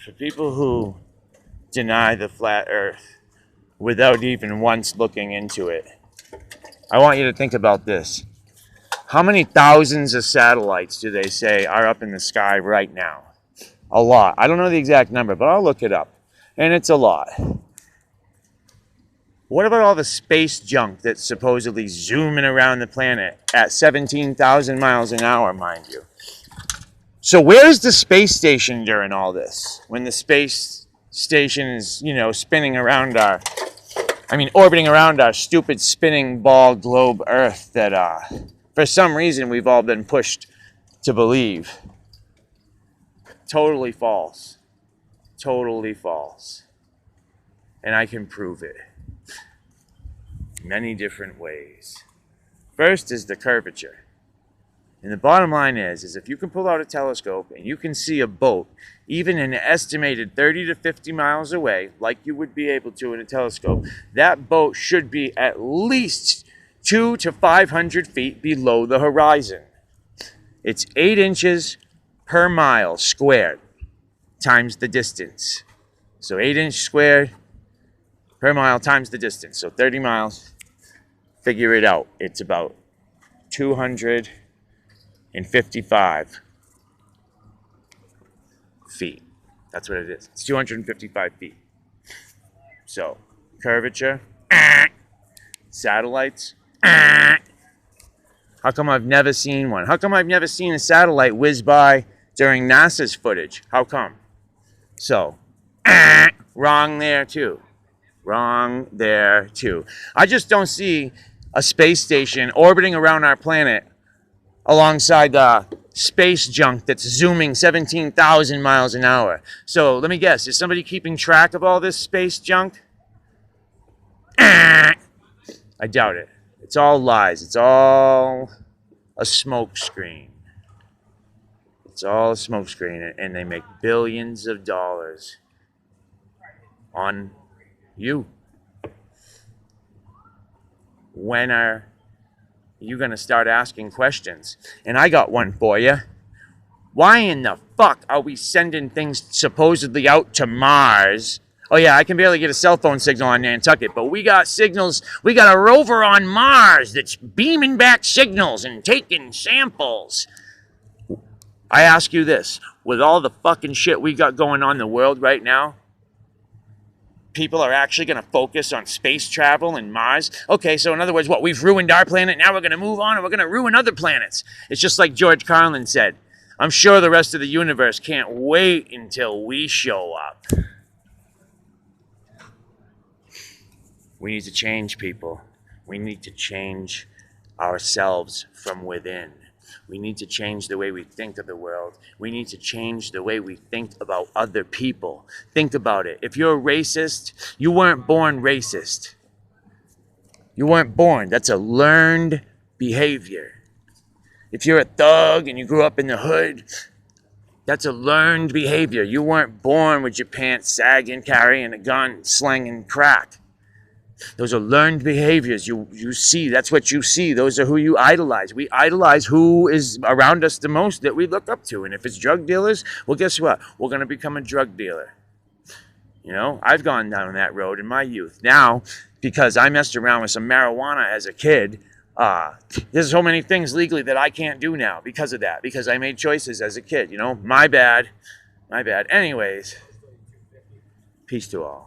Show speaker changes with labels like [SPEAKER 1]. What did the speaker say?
[SPEAKER 1] For people who deny the flat earth without even once looking into it, I want you to think about this. How many thousands of satellites do they say are up in the sky right now? A lot. I don't know the exact number, but I'll look it up. And it's a lot. What about all the space junk that's supposedly zooming around the planet at 17,000 miles an hour, mind you? So where's the space station during all this? When the space station is, spinning around orbiting around our stupid spinning ball globe Earth that, for some reason, we've all been pushed to believe. Totally false. Totally false. And I can prove it. Many different ways. First is the curvature. And the bottom line is if you can pull out a telescope and you can see a boat, even an estimated 30 to 50 miles away, like you would be able to in a telescope, that boat should be at least 200 to 500 feet below the horizon. It's 8 inches per mile squared times the distance. So 8 inch squared per mile times the distance. So 30 miles, figure it out. It's about 255 feet. That's what it is. It's 255 feet. So, curvature, satellites. How come I've never seen one? How come I've never seen a satellite whiz by during NASA's footage? How come? So, wrong there too. Wrong there too. I just don't see a space station orbiting around our planet alongside the space junk that's zooming 17,000 miles an hour. So let me guess, is somebody keeping track of all this space junk? I doubt it. It's all lies. It's all a smoke screen. It's all a smoke screen, and they make billions of dollars on you. When are you going to start asking questions? And I got one for you. Why in the fuck are we sending things supposedly out to Mars? Oh yeah, I can barely get a cell phone signal on Nantucket, but we got signals. We got a rover on Mars that's beaming back signals and taking samples. I ask you this, with all the fucking shit we got going on in the world right now, people are actually going to focus on space travel and Mars? Okay, so in other words, what, we've ruined our planet, now we're going to move on and we're going to ruin other planets. It's just like George Carlin said, I'm sure the rest of the universe can't wait until we show up. We need to change, people. We need to change ourselves from within. We need to change the way we think of the world. We need to change the way we think about other people. Think about it. If you're a racist, you weren't born racist. You weren't born. That's a learned behavior. If you're a thug and you grew up in the hood, that's a learned behavior. You weren't born with your pants sagging, carrying a gun, slinging crack. Those are learned behaviors. You see, that's what you see. Those are who you idolize. We idolize who is around us the most that we look up to. And if it's drug dealers, well, guess what? We're going to become a drug dealer. I've gone down that road in my youth. Now, because I messed around with some marijuana as a kid, there's so many things legally that I can't do now because of that. Because I made choices as a kid, My bad. My bad. Anyways, peace to all.